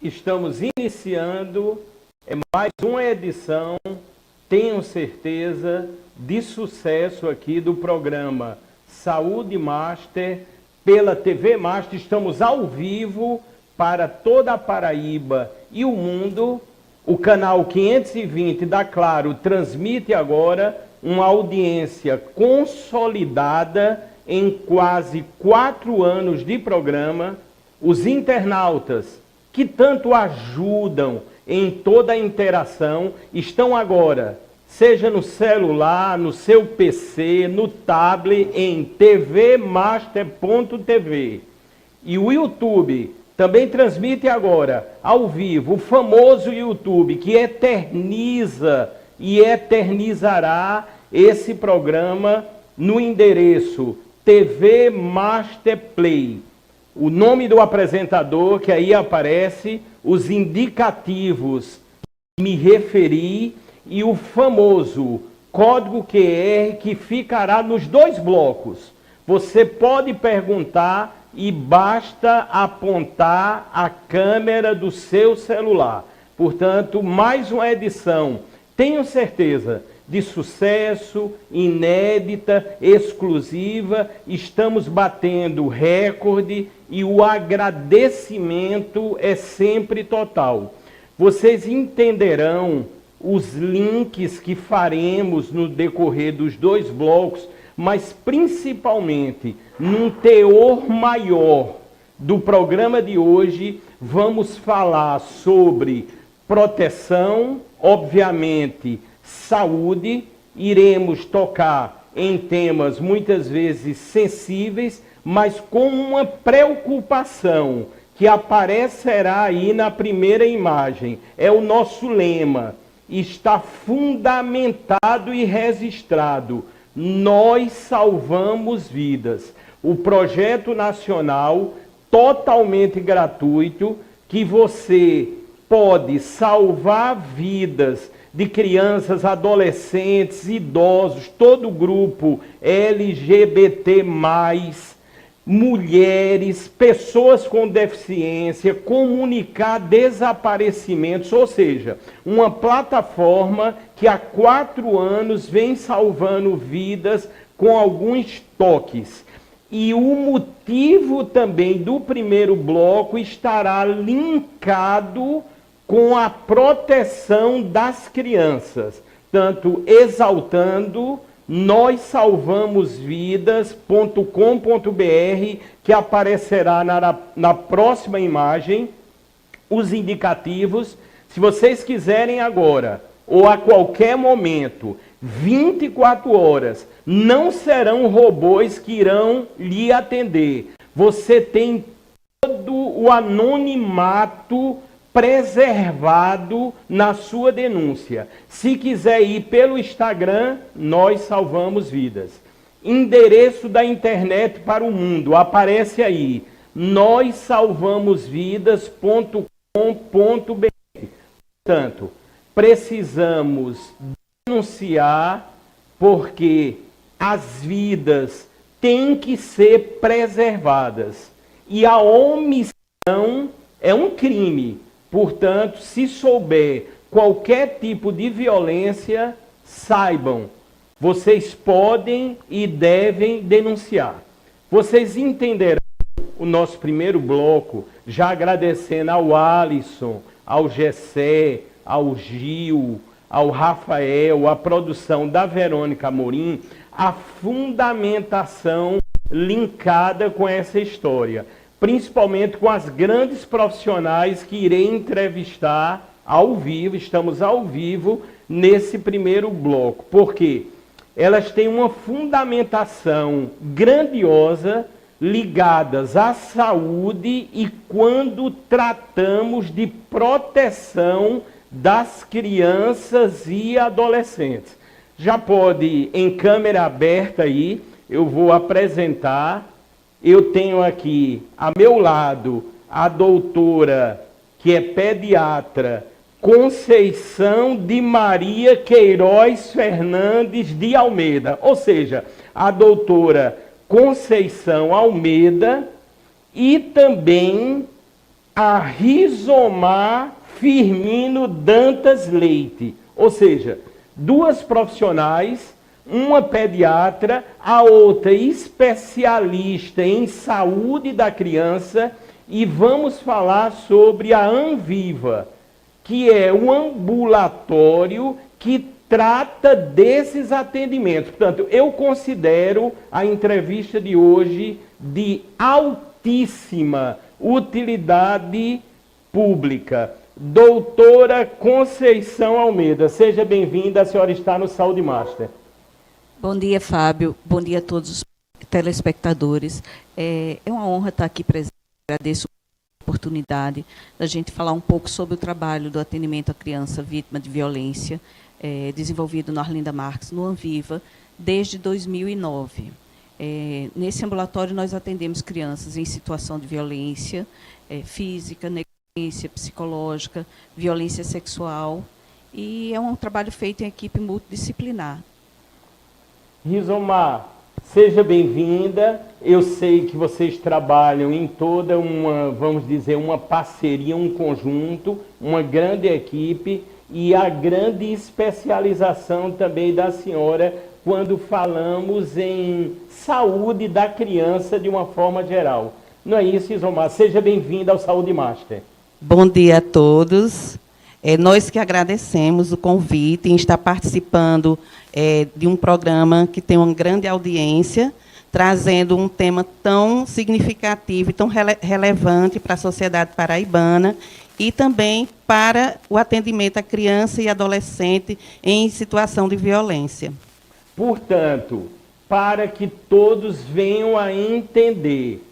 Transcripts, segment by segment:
Estamos iniciando mais uma edição, tenho certeza, de sucesso aqui do programa Saúde Master pela TV Master. Estamos ao vivo para toda a Paraíba e o mundo. O canal 520 da Claro transmite agora uma audiência consolidada em quase 4 anos de programa. Os internautas que tanto ajudam em toda a interação estão agora, seja no celular, no seu PC, no tablet, em tvmaster.tv. E o YouTube também transmite agora, ao vivo, o famoso YouTube, que eterniza e eternizará esse programa no endereço TV Master Play. O nome do apresentador, que aí aparece, os indicativos que me referi e o famoso código QR que ficará nos 2 blocos. Você pode perguntar e basta apontar a câmera do seu celular. Portanto, mais uma edição, tenho certeza, de sucesso, inédita, exclusiva. Estamos batendo recorde e o agradecimento é sempre total. Vocês entenderão os links que faremos no decorrer dos 2 blocos, mas principalmente num teor maior do programa de hoje, vamos falar sobre proteção, obviamente, saúde. Iremos tocar em temas muitas vezes sensíveis, mas com uma preocupação que aparecerá aí na primeira imagem. É o nosso lema, está fundamentado e registrado: nós salvamos vidas. O projeto nacional totalmente gratuito, que você pode salvar vidas de crianças, adolescentes, idosos, todo o grupo LGBT+, mulheres, pessoas com deficiência, comunicar desaparecimentos, ou seja, uma plataforma que há 4 anos vem salvando vidas com alguns toques. E o motivo também do primeiro bloco estará linkado com a proteção das crianças, tanto exaltando nós salvamos vidas.com.br, que aparecerá na próxima imagem, os indicativos. Se vocês quiserem agora, ou a qualquer momento, 24 horas, não serão robôs que irão lhe atender. Você tem todo o anonimato preservado na sua denúncia. Se quiser ir pelo Instagram, nós salvamos vidas. Endereço da internet para o mundo, aparece aí, nós salvamos vidas.com.br. Portanto, precisamos denunciar, porque as vidas têm que ser preservadas. E a omissão é um crime. Portanto, se souber qualquer tipo de violência, saibam, vocês podem e devem denunciar. Vocês entenderão o nosso primeiro bloco, já agradecendo ao Alisson, ao Gessé, ao Gil, ao Rafael, a produção da Verônica Amorim, a fundamentação linkada com essa história, principalmente com as grandes profissionais que irei entrevistar ao vivo. Estamos ao vivo nesse primeiro bloco, porque elas têm uma fundamentação grandiosa ligadas à saúde e quando tratamos de proteção das crianças e adolescentes. Já pode, em câmera aberta aí, eu vou apresentar. Eu tenho aqui, a meu lado, a doutora, que é pediatra, Conceição de Maria Queiroz Fernandes de Almeida. Ou seja, a doutora Conceição Almeida e também a Rizomar Firmino Dantas Leite, ou seja, duas profissionais, uma pediatra, a outra especialista em saúde da criança, e vamos falar sobre a Anviva, que é o ambulatório que trata desses atendimentos. Portanto, eu considero a entrevista de hoje de altíssima utilidade pública. Doutora Conceição Almeida, seja bem-vinda, a senhora está no Saúde Master. Bom dia, Fábio. Bom dia a todos os telespectadores. É uma honra estar aqui presente. Agradeço a oportunidade da gente falar um pouco sobre o trabalho do atendimento à criança vítima de violência, desenvolvido na Arlinda Marques, no Anviva, desde 2009. Nesse ambulatório, nós atendemos crianças em situação de violência física, negligência psicológica, violência sexual, e é um trabalho feito em equipe multidisciplinar. Rizomar, seja bem-vinda. Eu sei que vocês trabalham em toda uma, vamos dizer, uma parceria, um conjunto, uma grande equipe, e a grande especialização também da senhora quando falamos em saúde da criança de uma forma geral. Não é isso, Rizomar? Seja bem-vinda ao Saúde Master. Bom dia a todos. Nós que agradecemos o convite em estar participando de um programa que tem uma grande audiência, trazendo um tema tão significativo e tão relevante para a sociedade paraibana e também para o atendimento à criança e adolescente em situação de violência. Portanto, para que todos venham a entender,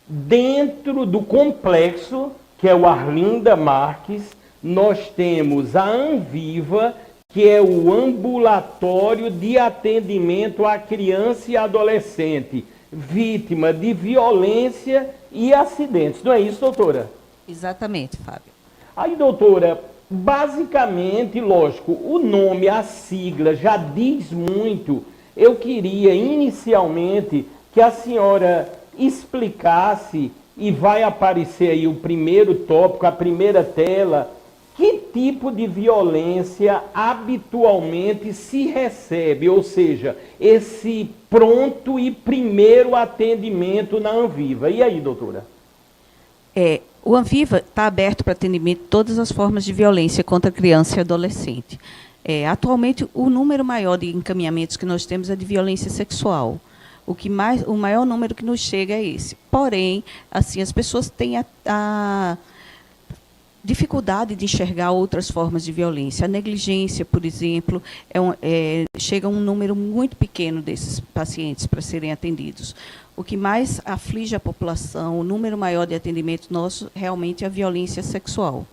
dentro do complexo, que é o Arlinda Marques, nós temos a Anviva, que é o ambulatório de atendimento à criança e adolescente vítima de violência e acidentes. Não é isso, doutora? Exatamente, Fábio. Aí, doutora, basicamente, lógico, o nome, a sigla já diz muito. Eu queria, inicialmente, que a senhora explicasse, e vai aparecer aí o primeiro tópico, a primeira tela, que tipo de violência habitualmente se recebe, ou seja, esse pronto e primeiro atendimento na Anviva. E aí, doutora? O Anviva está aberto para atendimento de todas as formas de violência contra criança e adolescente. Atualmente, o número maior de encaminhamentos que nós temos é de violência sexual. O maior número que nos chega é esse. Porém, assim, as pessoas têm a dificuldade de enxergar outras formas de violência. A negligência, por exemplo, chega a um número muito pequeno desses pacientes para serem atendidos. O que mais aflige a população, o número maior de atendimento nosso, realmente é a violência sexual.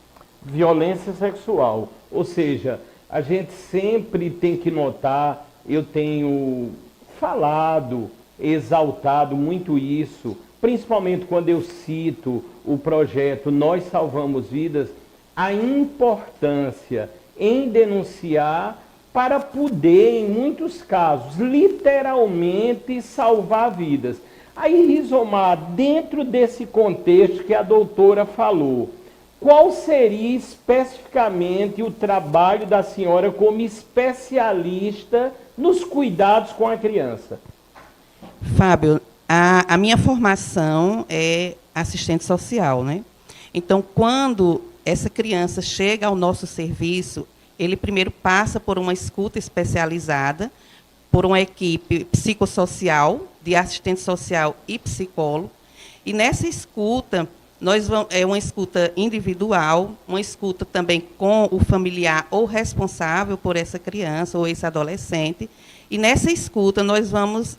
Violência sexual. Ou seja, a gente sempre tem que notar, eu tenho falado, exaltado muito isso, principalmente quando eu cito o projeto Nós Salvamos Vidas, a importância em denunciar para poder, em muitos casos, literalmente salvar vidas. Aí, Rizomar, dentro desse contexto que a doutora falou, qual seria especificamente o trabalho da senhora como especialista nos cuidados com a criança? Fábio, a minha formação é assistente social, né? Então, quando essa criança chega ao nosso serviço, ele primeiro passa por uma escuta especializada, por uma equipe psicossocial, de assistente social e psicólogo, e nessa escuta, é uma escuta individual, uma escuta também com o familiar ou responsável por essa criança ou esse adolescente, e nessa escuta nós vamos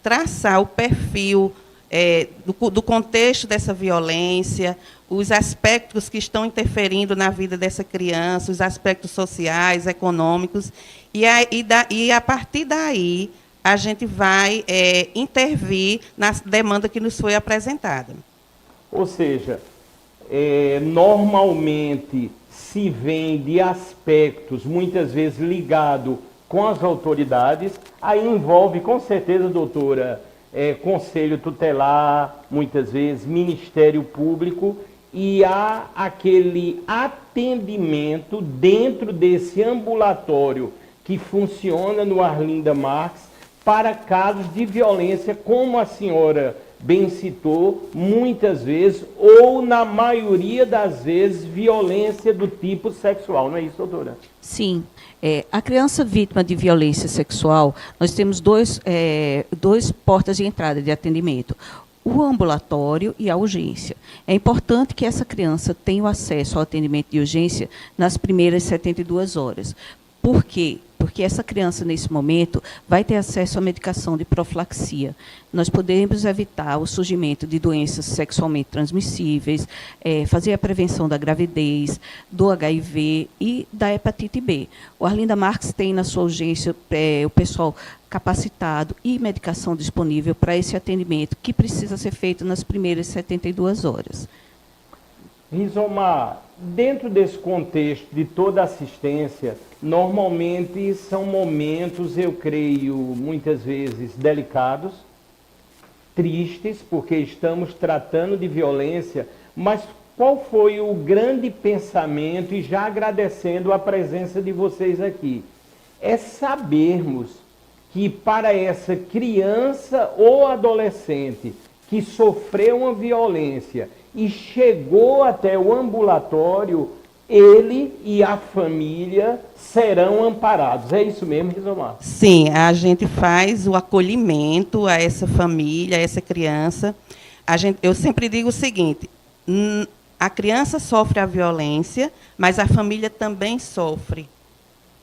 traçar o perfil do contexto dessa violência, os aspectos que estão interferindo na vida dessa criança, os aspectos sociais, econômicos, e a partir daí a gente vai intervir na demanda que nos foi apresentada. Ou seja, normalmente se vem de aspectos, muitas vezes ligados com as autoridades, aí envolve, com certeza, doutora, conselho tutelar, muitas vezes, Ministério Público, e há aquele atendimento dentro desse ambulatório que funciona no Arlinda Marques para casos de violência, como a senhora bem citou, muitas vezes, ou na maioria das vezes, violência do tipo sexual. Não é isso, doutora? Sim. A criança vítima de violência sexual, nós temos dois portas de entrada de atendimento: o ambulatório e a urgência. É importante que essa criança tenha o acesso ao atendimento de urgência nas primeiras 72 horas. Por quê? Porque essa criança, nesse momento, vai ter acesso à medicação de profilaxia. Nós podemos evitar o surgimento de doenças sexualmente transmissíveis, fazer a prevenção da gravidez, do HIV e da hepatite B. O Arlinda Marques tem na sua urgência o pessoal capacitado e medicação disponível para esse atendimento, que precisa ser feito nas primeiras 72 horas. Rizomar, dentro desse contexto de toda assistência, normalmente são momentos, eu creio, muitas vezes delicados, tristes, porque estamos tratando de violência, mas qual foi o grande pensamento, e já agradecendo a presença de vocês aqui, é sabermos que para essa criança ou adolescente que sofreu uma violência e chegou até o ambulatório, ele e a família serão amparados. É isso mesmo, Rizomar? Sim, a gente faz o acolhimento a essa família, a essa criança. Eu sempre digo o seguinte: a criança sofre a violência, mas a família também sofre.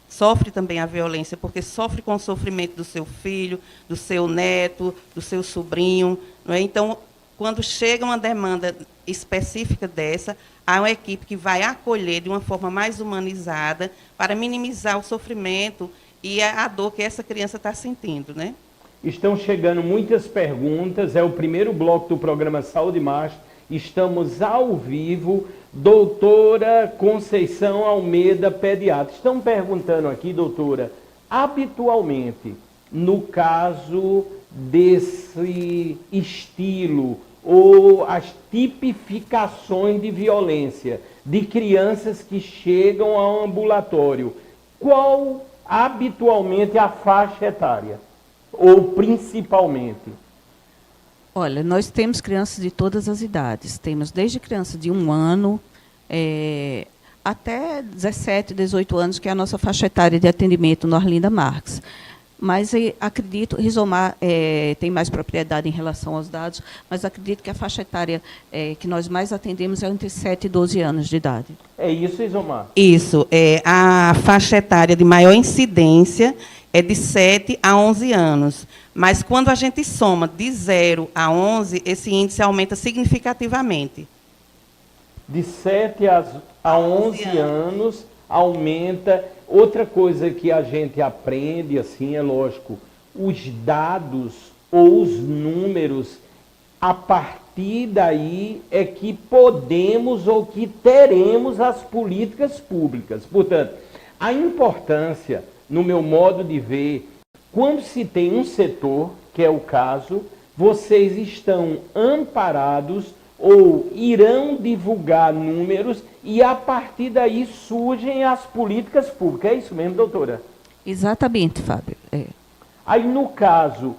Sofre também a violência, porque sofre com o sofrimento do seu filho, do seu neto, do seu sobrinho. Não é? Então, quando chega uma demanda específica dessa, há uma equipe que vai acolher de uma forma mais humanizada para minimizar o sofrimento e a dor que essa criança está sentindo, né? Estão chegando muitas perguntas, é o primeiro bloco do programa Saúde Master. Estamos ao vivo. Doutora Conceição Almeida, pediatra. Estão perguntando aqui, doutora, habitualmente, no caso desse estilo ou as tipificações de violência de crianças que chegam ao ambulatório, qual habitualmente a faixa etária? Ou principalmente? Olha, nós temos crianças de todas as idades. Temos desde criança de 1 ano até 17, 18 anos, que é a nossa faixa etária de atendimento no Arlinda Marques. Mas acredito, Rizomar tem mais propriedade em relação aos dados, mas acredito que a faixa etária que nós mais atendemos é entre 7 e 12 anos de idade. É isso, Rizomar? Isso. A faixa etária de maior incidência é de 7 a 11 anos. Mas, quando a gente soma de 0 a 11, esse índice aumenta significativamente. De 7 a 11 anos aumenta. Outra coisa que a gente aprende, assim, é lógico, os dados ou os números, a partir daí é que podemos ou que teremos as políticas públicas. Portanto, a importância, no meu modo de ver, quando se tem um setor, que é o caso, vocês estão amparados ou irão divulgar números e a partir daí surgem as políticas públicas. É isso mesmo, doutora? Exatamente, Fábio. Aí, no caso,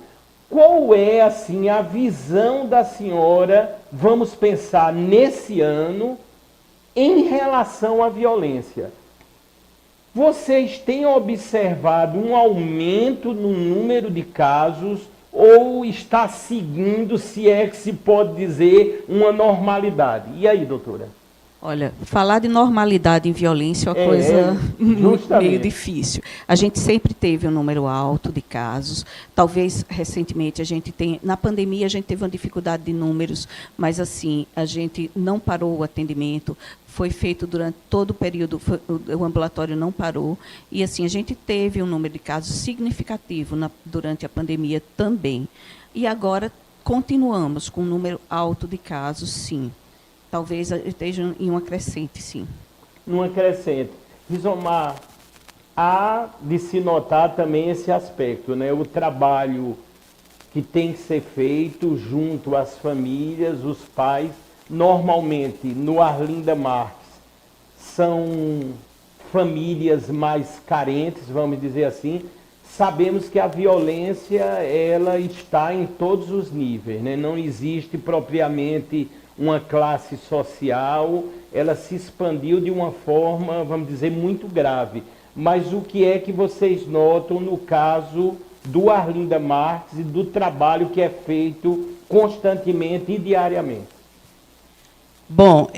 qual é assim a visão da senhora, vamos pensar nesse ano, em relação à violência? Vocês têm observado um aumento no número de casos ou está seguindo, se é que se pode dizer, uma normalidade? E aí, doutora? Olha, falar de normalidade em violência é uma coisa meio difícil. A gente sempre teve um número alto de casos. Talvez, recentemente, na pandemia, a gente teve uma dificuldade de números, mas, assim, a gente não parou o atendimento. Foi feito durante todo o período, o ambulatório não parou. E, assim, a gente teve um número de casos significativo durante a pandemia também. E agora continuamos com um número alto de casos, sim. Talvez esteja em uma crescente, sim. Numa crescente. Rizomar, há de se notar também esse aspecto, né? O trabalho que tem que ser feito junto às famílias, os pais, normalmente, no Arlinda Marques, são famílias mais carentes, vamos dizer assim. Sabemos que a violência, ela está em todos os níveis, né? Não existe propriamente uma classe social, ela se expandiu de uma forma, vamos dizer, muito grave. Mas o que é que vocês notam no caso do Arlinda Marques e do trabalho que é feito constantemente e diariamente? Bom,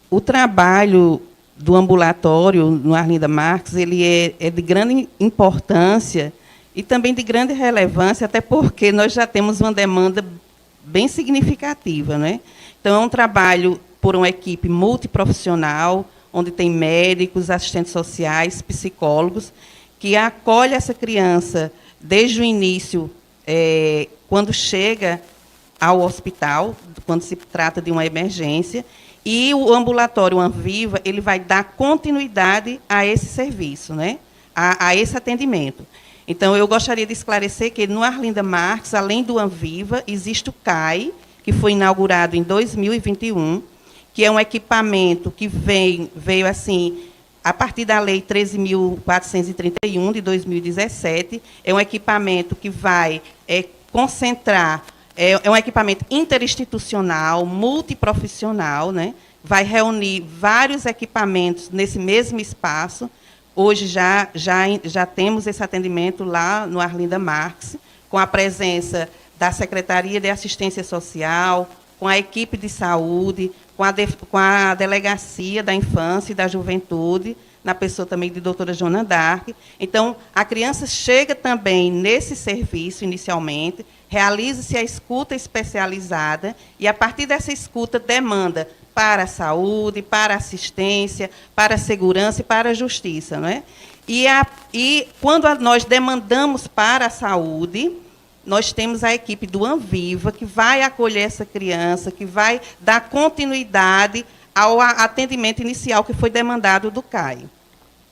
o trabalho do ambulatório no Arlinda Marques, ele é de grande importância e também de grande relevância, até porque nós já temos uma demanda bem significativa, né? Então, é um trabalho por uma equipe multiprofissional, onde tem médicos, assistentes sociais, psicólogos, que acolhe essa criança desde o início, quando chega ao hospital, quando se trata de uma emergência, e o ambulatório Anviva, ele vai dar continuidade a esse serviço, né? a esse atendimento. Então, eu gostaria de esclarecer que no Arlinda Marques, além do Anviva, existe o CAI, que foi inaugurado em 2021, que é um equipamento que veio assim, a partir da Lei 13.431, de 2017, é um equipamento que vai concentrar, é um equipamento interinstitucional, multiprofissional, né? Vai reunir vários equipamentos nesse mesmo espaço. Hoje já temos esse atendimento lá no Arlinda Marques, com a presença da Secretaria de Assistência Social, com a equipe de saúde, com a Delegacia da Infância e da Juventude, na pessoa também de doutora Joana Dark. Então, a criança chega também nesse serviço, inicialmente, realiza-se a escuta especializada e, a partir dessa escuta, demanda para a saúde, para a assistência, para a segurança e para a justiça. Não é? E quando nós demandamos para a saúde, nós temos a equipe do Anviva, que vai acolher essa criança, que vai dar continuidade ao atendimento inicial que foi demandado do CAI.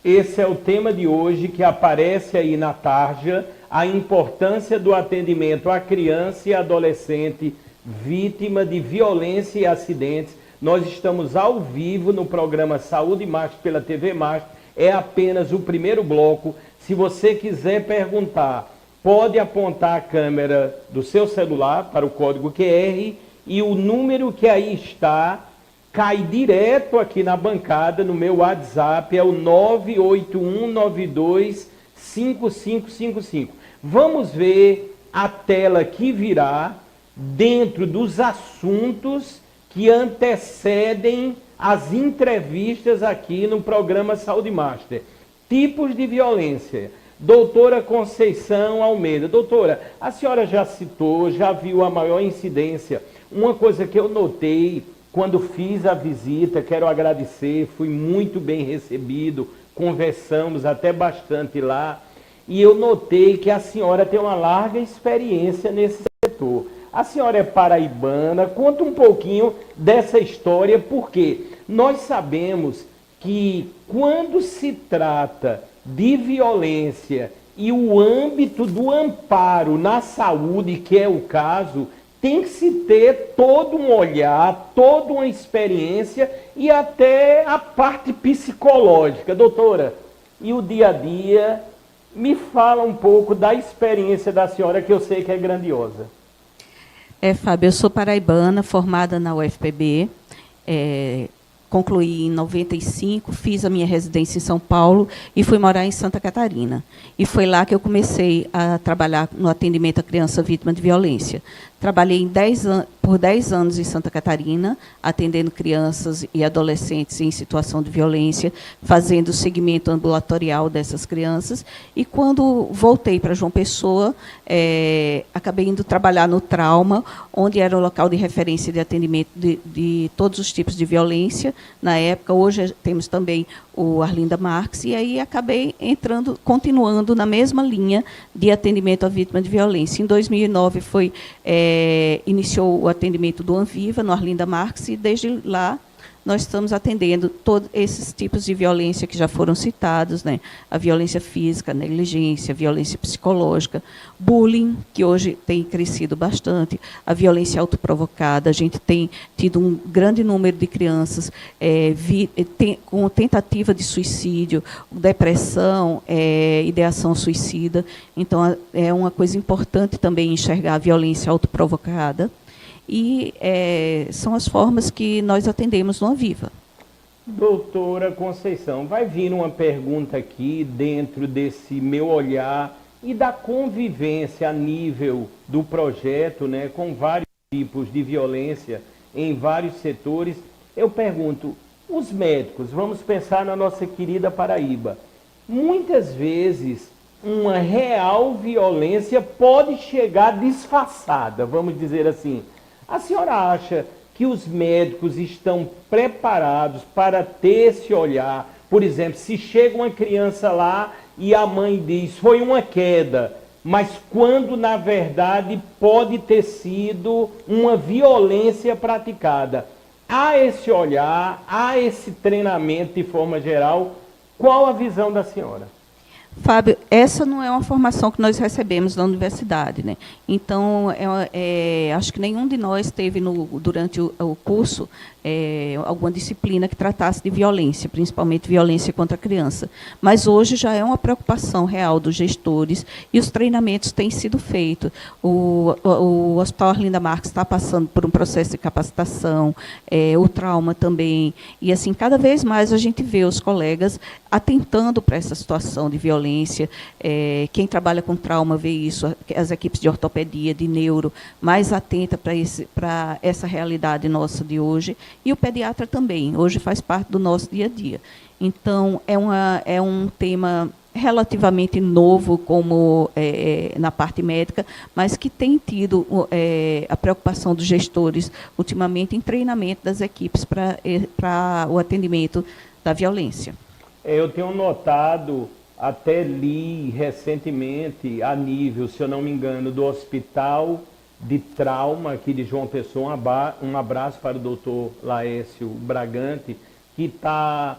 Esse é o tema de hoje, que aparece aí na tarja, a importância do atendimento à criança e adolescente vítima de violência e acidentes. Nós estamos ao vivo no programa Saúde Master pela TV Master, é apenas o primeiro bloco. Se você quiser perguntar, pode apontar a câmera do seu celular para o código QR e o número que aí está cai direto aqui na bancada, no meu WhatsApp, é o 981925555. Vamos ver a tela que virá dentro dos assuntos que antecedem as entrevistas aqui no programa Saúde Master. Tipos de violência. Doutora Conceição Almeida. Doutora, a senhora já citou, já viu a maior incidência. Uma coisa que eu notei quando fiz a visita, quero agradecer, fui muito bem recebido, conversamos até bastante lá, e eu notei que a senhora tem uma larga experiência nesse setor. A senhora é paraibana, conta um pouquinho dessa história, porque nós sabemos que quando se trata de violência e o âmbito do amparo na saúde, que é o caso, tem que se ter todo um olhar, toda uma experiência e até a parte psicológica. Doutora, e o dia a dia, me fala um pouco da experiência da senhora, que eu sei que é grandiosa. Fábio, eu sou paraibana, formada na UFPB, concluí em 95, fiz a minha residência em São Paulo e fui morar em Santa Catarina. E foi lá que eu comecei a trabalhar no atendimento à criança vítima de violência. Trabalhei por 10 anos em Santa Catarina, atendendo crianças e adolescentes em situação de violência, fazendo o segmento ambulatorial dessas crianças. E, quando voltei para João Pessoa, acabei indo trabalhar no trauma, onde era o local de referência de atendimento de todos os tipos de violência. Na época, hoje temos também o Arlinda Marques, e aí acabei continuando na mesma linha de atendimento à vítima de violência. Em 2009, iniciou o atendimento do Anviva, no Arlinda Marques, e desde lá nós estamos atendendo todos esses tipos de violência que já foram citados, né? A violência física, a negligência, a violência psicológica, bullying, que hoje tem crescido bastante, a violência autoprovocada. A gente tem tido um grande número de crianças com tentativa de suicídio, depressão, ideação suicida. Então, é uma coisa importante também enxergar a violência autoprovocada. E são as formas que nós atendemos no Anviva. Doutora Conceição, vai vir uma pergunta aqui dentro desse meu olhar e da convivência a nível do projeto, né, com vários tipos de violência em vários setores. Eu pergunto, os médicos, vamos pensar na nossa querida Paraíba, muitas vezes uma real violência pode chegar disfarçada, vamos dizer assim. A senhora acha que os médicos estão preparados para ter esse olhar? Por exemplo, se chega uma criança lá e a mãe diz, foi uma queda, mas quando na verdade pode ter sido uma violência praticada. Há esse olhar, há esse treinamento de forma geral. Qual a visão da senhora? Fábio, essa não é uma formação que nós recebemos na universidade, né? Então, acho que nenhum de nós teve, durante o curso, alguma disciplina que tratasse de violência, principalmente violência contra a criança. Mas hoje já é uma preocupação real dos gestores e os treinamentos têm sido feitos. O Hospital Arlinda Marques está passando por um processo de capacitação, o trauma também. E, assim, cada vez mais a gente vê os colegas atentando para essa situação de violência. Quem trabalha com trauma vê isso, as equipes de ortopedia, de neuro, mais atenta para essa realidade nossa de hoje. E o pediatra também, hoje faz parte do nosso dia a dia. Então, é um tema relativamente novo como na parte médica, mas que tem tido a preocupação dos gestores ultimamente em treinamento das equipes para o atendimento da violência. Eu tenho notado, até li recentemente, a nível, se eu não me engano, do Hospital de Trauma aqui de João Pessoa, um abraço para o doutor Laércio Bragante, que está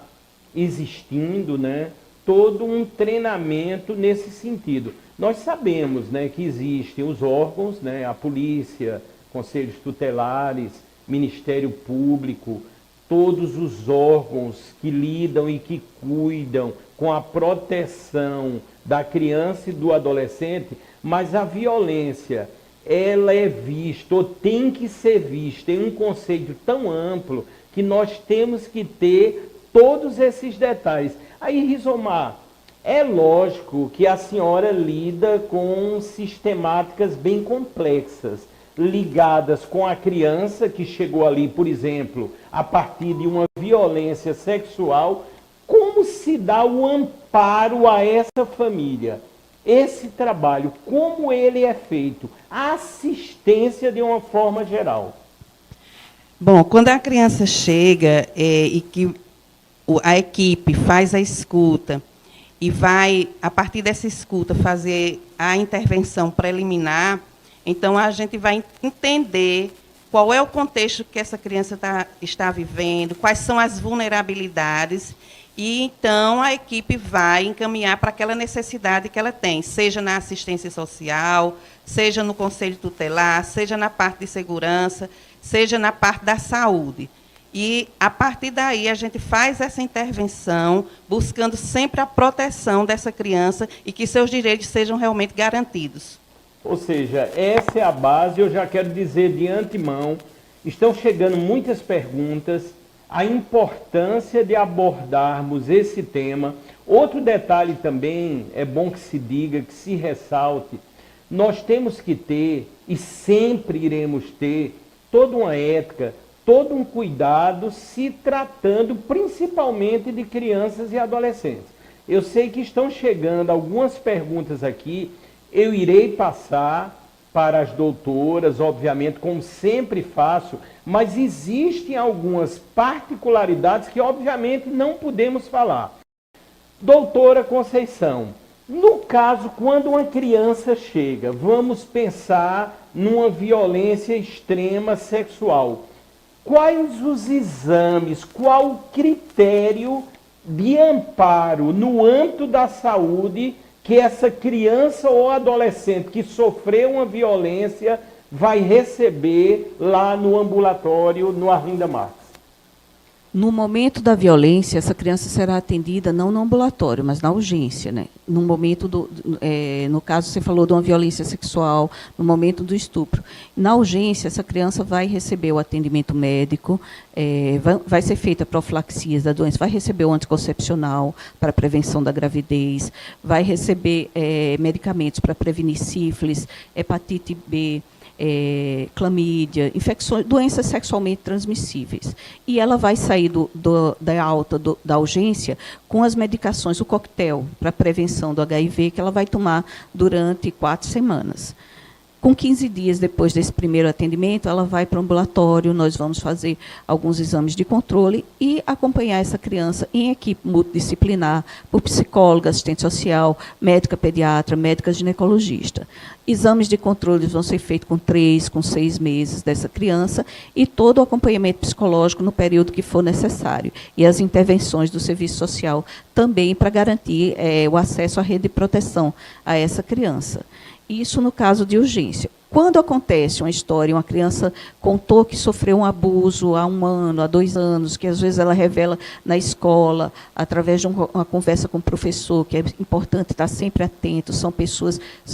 existindo, né, todo um treinamento nesse sentido. Nós sabemos, né, que existem os órgãos, né, a polícia, conselhos tutelares, Ministério Público, todos os órgãos que lidam e que cuidam com a proteção da criança e do adolescente, mas a violência, ela é vista, ou tem que ser vista, em um conceito tão amplo, que nós temos que ter todos esses detalhes. Aí, Rizomar, é lógico que a senhora lida com sistemáticas bem complexas, ligadas com a criança que chegou ali, por exemplo, a partir de uma violência sexual. Como se dá o amparo a essa família? Esse trabalho, como ele é feito? A assistência de uma forma geral. Bom, quando a criança chega e que a equipe faz a escuta e vai, a partir dessa escuta, fazer a intervenção preliminar, então a gente vai entender qual é o contexto que essa criança está vivendo, quais são as vulnerabilidades, e então a equipe vai encaminhar para aquela necessidade que ela tem, seja na assistência social, seja no conselho tutelar, seja na parte de segurança, seja na parte da saúde. E, a partir daí, a gente faz essa intervenção, buscando sempre a proteção dessa criança e que seus direitos sejam realmente garantidos. Ou seja, essa é a base. Eu já quero dizer de antemão, estão chegando muitas perguntas, a importância de abordarmos esse tema. Outro detalhe também, é bom que se diga, que se ressalte, nós temos que ter, e sempre iremos ter, toda uma ética, todo um cuidado, se tratando principalmente de crianças e adolescentes. Eu sei que estão chegando algumas perguntas aqui, eu irei passar para as doutoras, obviamente, como sempre faço, mas existem algumas particularidades que, obviamente, não podemos falar. Doutora Conceição, no caso, quando uma criança chega, vamos pensar numa violência extrema sexual. quais os exames, qual o critério de amparo no âmbito da saúde que essa criança ou adolescente que sofreu uma violência vai receber lá no ambulatório, no Arlinda Marques? No momento da violência, essa criança será atendida não no ambulatório, mas na urgência, né? No momento no caso, você falou de uma violência sexual, no momento do estupro. Na urgência, essa criança vai receber o atendimento médico, vai ser feita a profilaxia da doença, vai receber o anticoncepcional para prevenção da gravidez, vai receber medicamentos para prevenir sífilis, hepatite B, clamídia, infecções, doenças sexualmente transmissíveis. E ela vai sair da alta da urgência com as medicações, o coquetel para prevenção do HIV, que ela vai tomar durante 4 semanas. Com 15 dias depois desse primeiro atendimento, ela vai para o ambulatório, nós vamos fazer alguns exames de controle e acompanhar essa criança em equipe multidisciplinar, por psicóloga, assistente social, médica pediatra, médica ginecologista. Exames de controle vão ser feitos com 3, com 6 meses dessa criança e todo o acompanhamento psicológico no período que for necessário. E as intervenções do serviço social também para garantir o acesso à rede de proteção a essa criança. Isso no caso de urgência. Quando acontece uma história, uma criança contou que sofreu um abuso há 1 ano, há 2 anos, que às vezes ela revela na escola, através de uma conversa com o professor, que é importante estar sempre atento, são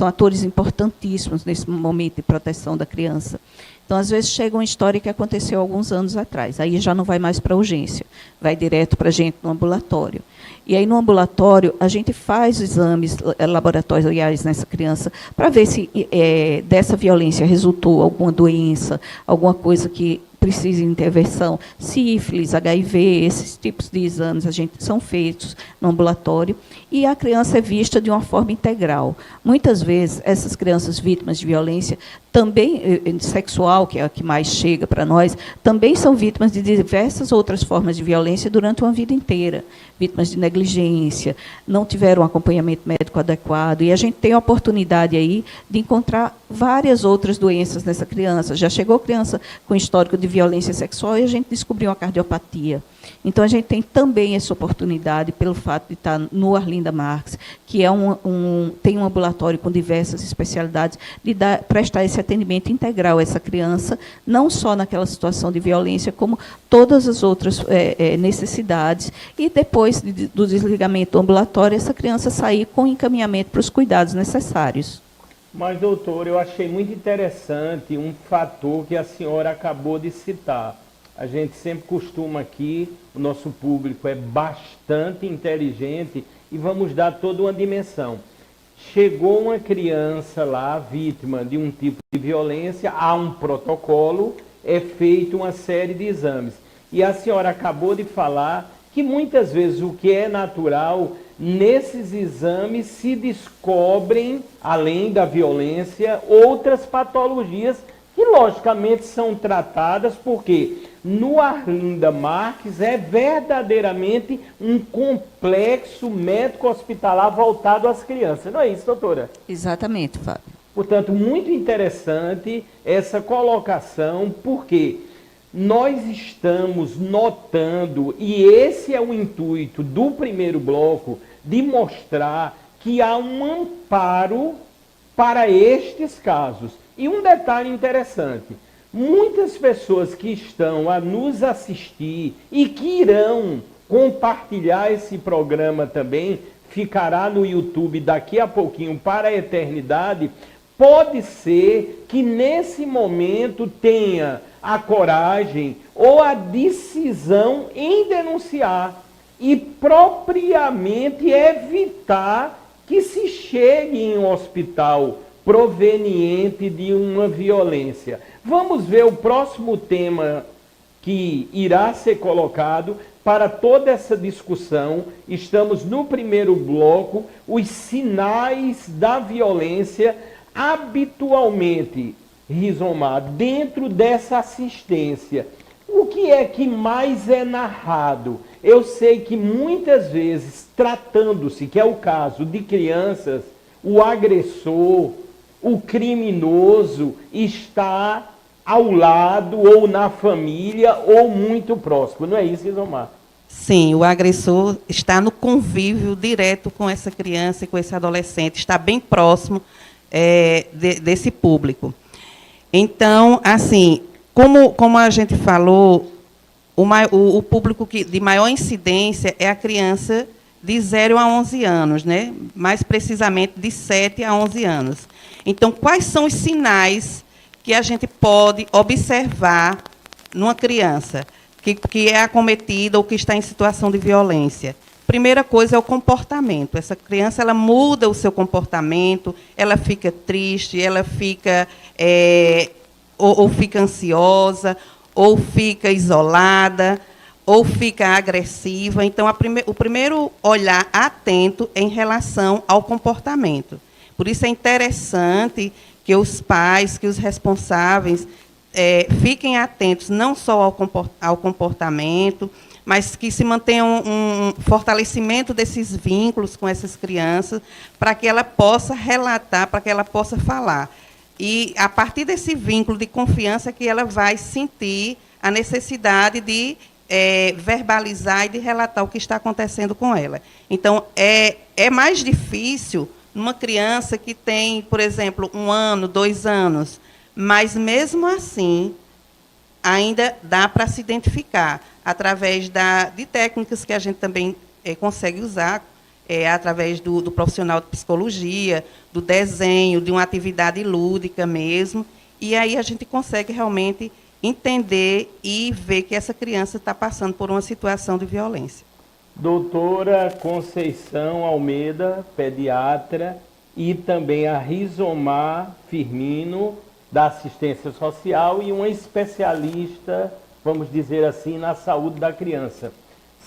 atores importantíssimos nesse momento de proteção da criança. Então, às vezes, chega uma história que aconteceu há alguns anos atrás, aí já não vai mais para a urgência, vai direto para a gente no ambulatório. E aí, no ambulatório, a gente faz exames laboratoriais nessa criança para ver se dessa violência resultou alguma doença, alguma coisa que precisa de intervenção, sífilis, HIV, esses tipos de exames são feitos no ambulatório, e a criança é vista de uma forma integral. Muitas vezes, essas crianças vítimas de violência, também sexual, que é a que mais chega para nós, também são vítimas de diversas outras formas de violência durante uma vida inteira. Vítimas de negligência, não tiveram um acompanhamento médico adequado, e a gente tem a oportunidade aí de encontrar várias outras doenças nessa criança. Já chegou criança com histórico de violência sexual e a gente descobriu uma cardiopatia. Então, a gente tem também essa oportunidade, pelo fato de estar no Arlinda Marques, que tem um ambulatório com diversas especialidades, de prestar esse atendimento integral a essa criança, não só naquela situação de violência, como todas as outras necessidades, e depois do desligamento do ambulatório, essa criança sair com encaminhamento para os cuidados necessários. Mas, doutor, eu achei muito interessante um fator que a senhora acabou de citar. A gente sempre costuma aqui, o nosso público é bastante inteligente e vamos dar toda uma dimensão. Chegou uma criança lá, vítima de um tipo de violência, há um protocolo, é feita uma série de exames. E a senhora acabou de falar que muitas vezes o que é natural, nesses exames se descobrem, além da violência, outras patologias que logicamente são tratadas, porque no Arlinda Marques é verdadeiramente um complexo médico-hospitalar voltado às crianças. Não é isso, doutora? Exatamente, Fábio. Portanto, muito interessante essa colocação, porque nós estamos notando, e esse é o intuito do primeiro bloco, de mostrar que há um amparo para estes casos. E um detalhe interessante, muitas pessoas que estão a nos assistir e que irão compartilhar esse programa também, ficará no YouTube daqui a pouquinho para a eternidade, pode ser que nesse momento tenha a coragem ou a decisão em denunciar e propriamente evitar que se chegue em um hospital proveniente de uma violência. Vamos ver o próximo tema que irá ser colocado para toda essa discussão. Estamos no primeiro bloco, os sinais da violência habitualmente, Rizomar, dentro dessa assistência. O que é que mais é narrado? Eu sei que muitas vezes, tratando-se, que é o caso de crianças, o agressor, o criminoso está ao lado, ou na família, ou muito próximo. Não é isso, Isomar? Sim, o agressor está no convívio direto com essa criança e com esse adolescente, está bem próximo desse público. Então, assim, como a gente falou, o público de maior incidência é a criança de 0 a 11 anos, né? Mais precisamente de 7 a 11 anos. Então, quais são os sinais que a gente pode observar numa criança que é acometida ou que está em situação de violência? Primeira coisa é o comportamento. Essa criança ela muda o seu comportamento, ela fica triste, ela fica ou fica ansiosa, ou fica isolada, ou fica agressiva. Então, o primeiro olhar atento é em relação ao comportamento. Por isso é interessante que os pais, que os responsáveis fiquem atentos não só ao comportamento, mas que se mantenha um fortalecimento desses vínculos com essas crianças, para que ela possa relatar, para que ela possa falar. E, a partir desse vínculo de confiança, que ela vai sentir a necessidade de verbalizar e de relatar o que está acontecendo com ela. Então, é mais difícil numa criança que tem, por exemplo, 1 ano, 2 anos, mas, mesmo assim, ainda dá para se identificar através de técnicas que a gente também consegue usar, através do profissional de psicologia, do desenho, de uma atividade lúdica mesmo, e aí a gente consegue realmente entender e ver que essa criança está passando por uma situação de violência. Doutora Conceição Almeida, pediatra, e também a Rizomar Firmino, da assistência social, e uma especialista, vamos dizer assim, na saúde da criança.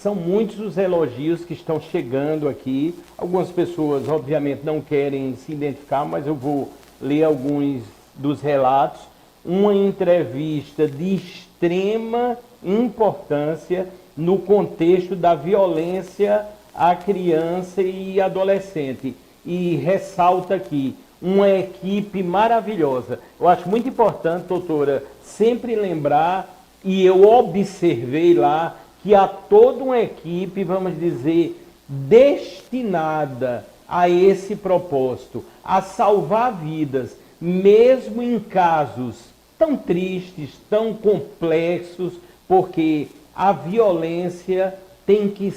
São muitos os elogios que estão chegando aqui. Algumas pessoas, obviamente, não querem se identificar, mas eu vou ler alguns dos relatos. Uma entrevista de extrema importância no contexto da violência à criança e adolescente. E ressalta aqui, uma equipe maravilhosa. Eu acho muito importante, doutora, sempre lembrar, e eu observei lá, que há toda uma equipe, vamos dizer, destinada a esse propósito, a salvar vidas, mesmo em casos tão tristes, tão complexos, porque a violência tem que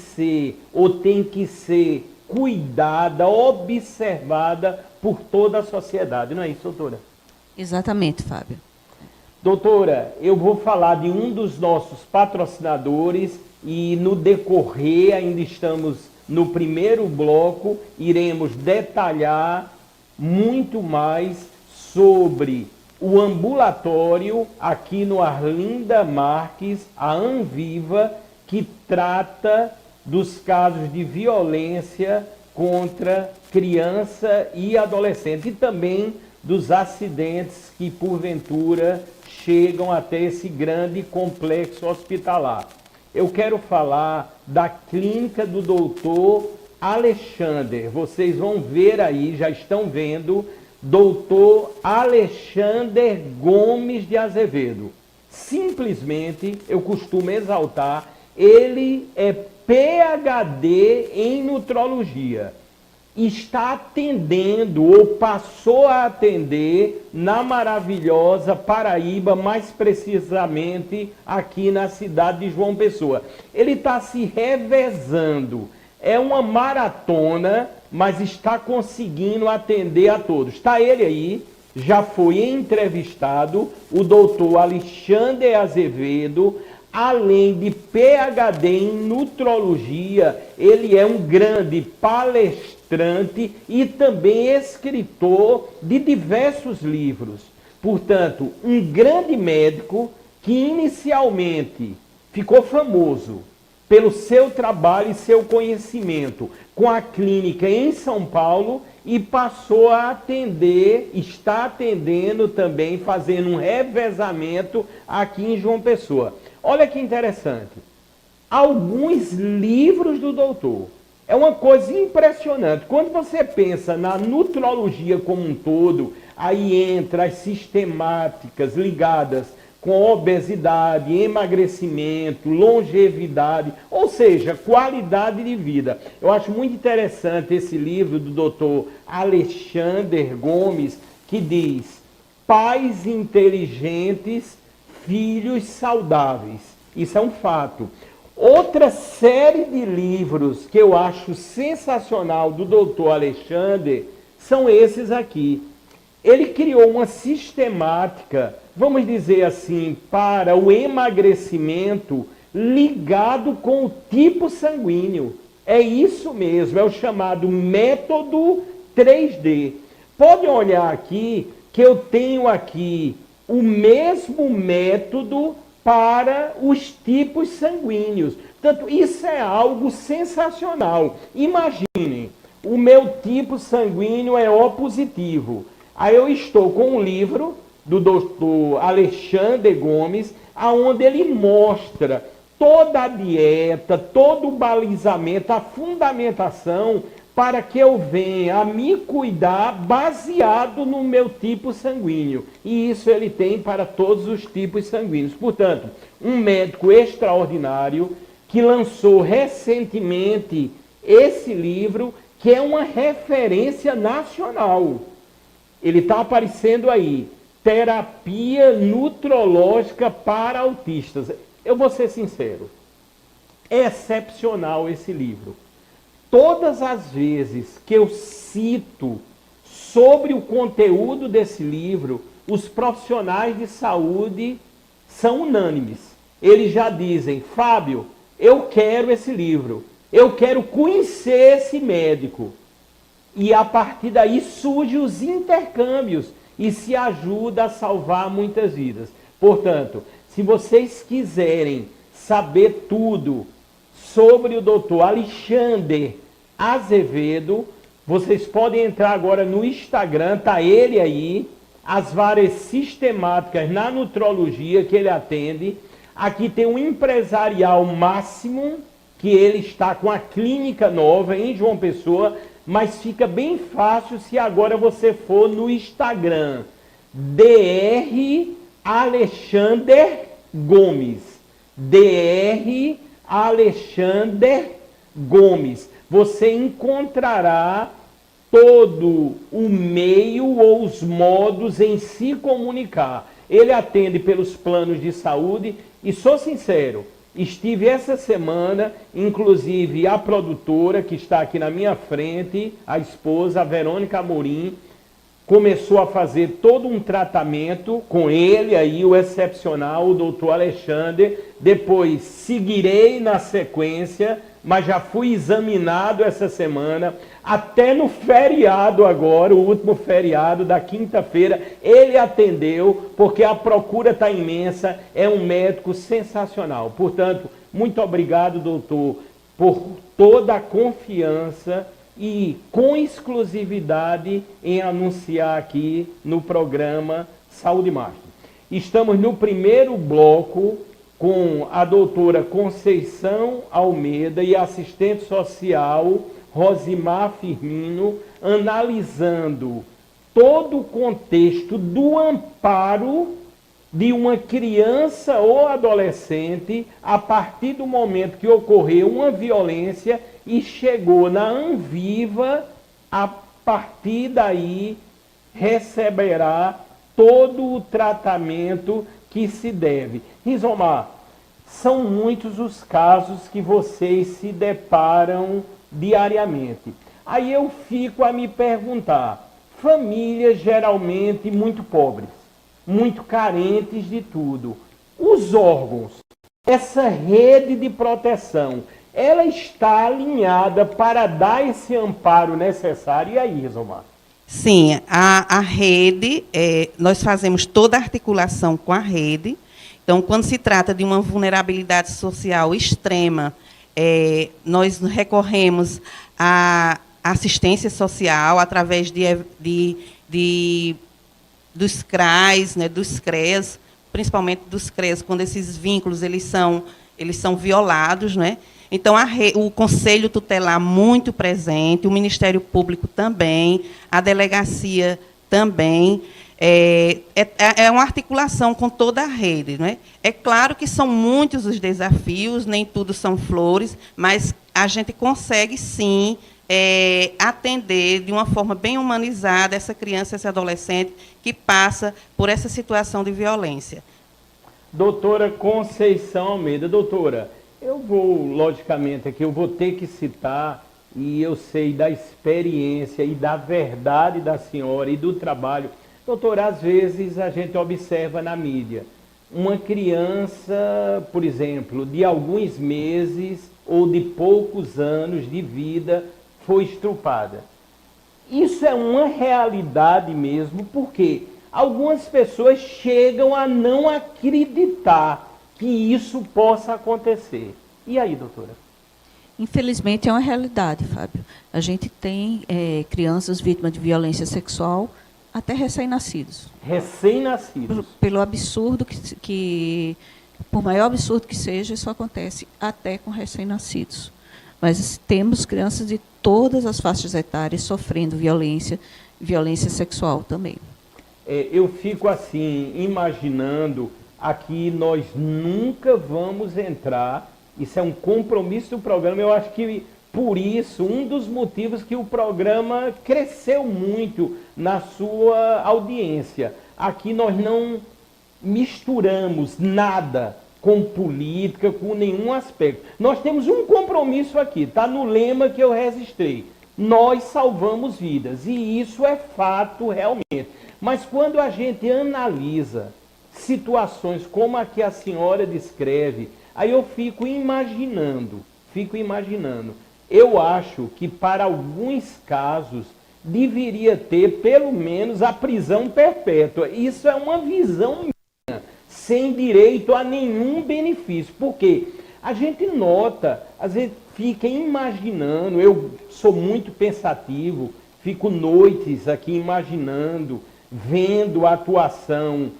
ser cuidada, observada por toda a sociedade. Não é isso, doutora? Exatamente, Fábio. Doutora, eu vou falar de um dos nossos patrocinadores e, no decorrer, ainda estamos no primeiro bloco, iremos detalhar muito mais sobre o ambulatório aqui no Arlinda Marques, a Anviva, que trata dos casos de violência contra criança e adolescente, e também dos acidentes que, porventura, chegam até esse grande complexo hospitalar. Eu quero falar da clínica do doutor Alexander. Vocês vão ver aí, já estão vendo, doutor Alexander Gomes de Azevedo. Simplesmente, eu costumo exaltar, ele é PhD em nutrologia. Está atendendo, ou passou a atender, na maravilhosa Paraíba, mais precisamente aqui na cidade de João Pessoa. Ele está se revezando. É uma maratona, mas está conseguindo atender a todos. Está ele aí, já foi entrevistado, o doutor Alexandre Azevedo. Além de PhD em nutrologia, ele é um grande palestrante e também escritor de diversos livros. Portanto, um grande médico que inicialmente ficou famoso pelo seu trabalho e seu conhecimento com a clínica em São Paulo, e passou a atender, está atendendo também, fazendo um revezamento aqui em João Pessoa. Olha que interessante, alguns livros do doutor, é uma coisa impressionante. Quando você pensa na nutrologia como um todo, Aí entra as sistemáticas ligadas com obesidade, emagrecimento, longevidade, ou seja, qualidade de vida. Eu acho muito interessante esse livro do Dr. Alexander Gomes, que diz: pais inteligentes, filhos saudáveis. Isso é um fato. Outra série de livros que eu acho sensacional do Dr. Alexander são esses aqui. Ele criou uma sistemática, vamos dizer assim, para o emagrecimento ligado com o tipo sanguíneo. É isso mesmo, é o chamado método 3D. Pode olhar aqui que eu tenho aqui o mesmo método para os tipos sanguíneos. Portanto, isso é algo sensacional. Imaginem, o meu tipo sanguíneo é O positivo. Aí eu estou com um livro do Dr. Alexander Gomes, onde ele mostra toda a dieta, todo o balizamento, a fundamentação para que eu venha a me cuidar baseado no meu tipo sanguíneo. E isso ele tem para todos os tipos sanguíneos. Portanto, um médico extraordinário que lançou recentemente esse livro, que é uma referência nacional. Ele está aparecendo aí, Terapia Nutrológica para Autistas. Eu vou ser sincero, é excepcional esse livro. Todas as vezes que eu cito sobre o conteúdo desse livro, os profissionais de saúde são unânimes. Eles já dizem: Fábio, eu quero esse livro, eu quero conhecer esse médico. E a partir daí surgem os intercâmbios e se ajuda a salvar muitas vidas. Portanto, se vocês quiserem saber tudo sobre o Dr. Alexander Azevedo, vocês podem entrar agora no Instagram, tá ele aí, as várias sistemáticas na nutrologia que ele atende. Aqui tem um empresarial máximo, que ele está com a clínica nova em João Pessoa, mas fica bem fácil se agora você for no Instagram, Dr. Alexander Gomes. Dr. Alexander Gomes. Você encontrará todo o meio ou os modos em se comunicar. Ele atende pelos planos de saúde e, sou sincero, estive essa semana, inclusive a produtora que está aqui na minha frente, a esposa, a Verônica Amorim, começou a fazer todo um tratamento com ele aí, o excepcional, o Dr. Alexander. Depois seguirei na sequência, mas já fui examinado essa semana, até no feriado agora, o último feriado da quinta-feira, ele atendeu, porque a procura está imensa, é um médico sensacional. Portanto, muito obrigado, doutor, por toda a confiança e com exclusividade em anunciar aqui no programa Saúde Master. Estamos no primeiro bloco com a doutora Conceição Almeida e assistente social Rosimar Firmino, analisando todo o contexto do amparo de uma criança ou adolescente a partir do momento que ocorreu uma violência e chegou na Anviva, a partir daí receberá todo o tratamento que se deve. Rizomar, são muitos os casos que vocês se deparam diariamente. Aí eu fico a me perguntar, famílias geralmente muito pobres, muito carentes de tudo. Os órgãos, essa rede de proteção, ela está alinhada para dar esse amparo necessário? E aí, Rizomar? Sim, a rede, nós fazemos toda a articulação com a rede. Então, quando se trata de uma vulnerabilidade social extrema, nós recorremos à assistência social através dos CRAs, né, dos CREAS, principalmente dos CREAS, quando esses vínculos eles são violados, né? Então, o Conselho Tutelar muito presente, o Ministério Público também, a Delegacia também é uma articulação com toda a rede, não é? É claro que são muitos os desafios, nem tudo são flores, mas a gente consegue, sim, atender de uma forma bem humanizada essa criança, esse adolescente que passa por essa situação de violência. Doutora Conceição Almeida, doutora, eu vou, logicamente, aqui eu vou ter que citar, e eu sei da experiência e da verdade da senhora e do trabalho. Doutora, às vezes a gente observa na mídia uma criança, por exemplo, de alguns meses ou de poucos anos de vida foi estrupada. Isso é uma realidade mesmo, porque algumas pessoas chegam a não acreditar que isso possa acontecer. E aí, doutora? Infelizmente, é uma realidade, Fábio. A gente tem crianças vítimas de violência sexual até recém-nascidos. Recém-nascidos. Pelo absurdo por maior absurdo que seja, isso acontece até com recém-nascidos. Mas temos crianças de todas as faixas etárias sofrendo violência sexual também. Eu fico assim, imaginando, aqui nós nunca vamos entrar, isso é um compromisso do programa, eu acho que por isso, um dos motivos que o programa cresceu muito na sua audiência. Aqui nós não misturamos nada com política, com nenhum aspecto. Nós temos um compromisso aqui, está no lema que eu registrei. Nós salvamos vidas, e isso é fato realmente. Mas quando a gente analisa situações como a que a senhora descreve, aí eu fico imaginando. Eu acho que para alguns casos deveria ter pelo menos a prisão perpétua. Isso é uma visão minha, sem direito a nenhum benefício. Porque a gente nota, às vezes fica imaginando, eu sou muito pensativo, fico noites aqui imaginando, vendo a atuação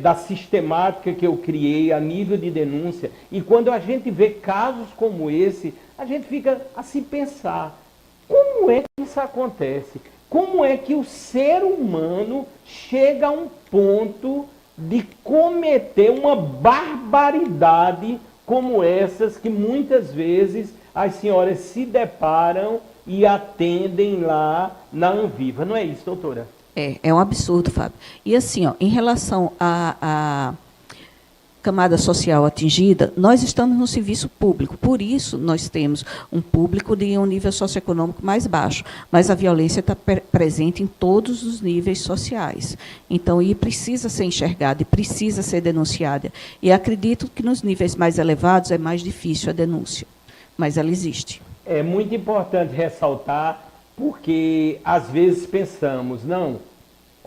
da sistemática que eu criei a nível de denúncia. E quando a gente vê casos como esse, a gente fica a se pensar, como é que isso acontece? Como é que o ser humano chega a um ponto de cometer uma barbaridade como essas que muitas vezes as senhoras se deparam e atendem lá na Anviva? Não é isso, doutora? É um absurdo, Fábio. E assim, em relação à camada social atingida, nós estamos no serviço público, por isso nós temos um público de um nível socioeconômico mais baixo, mas a violência está presente em todos os níveis sociais. Então, e precisa ser enxergada, e precisa ser denunciada. E acredito que nos níveis mais elevados é mais difícil a denúncia, mas ela existe. É muito importante ressaltar, porque às vezes pensamos,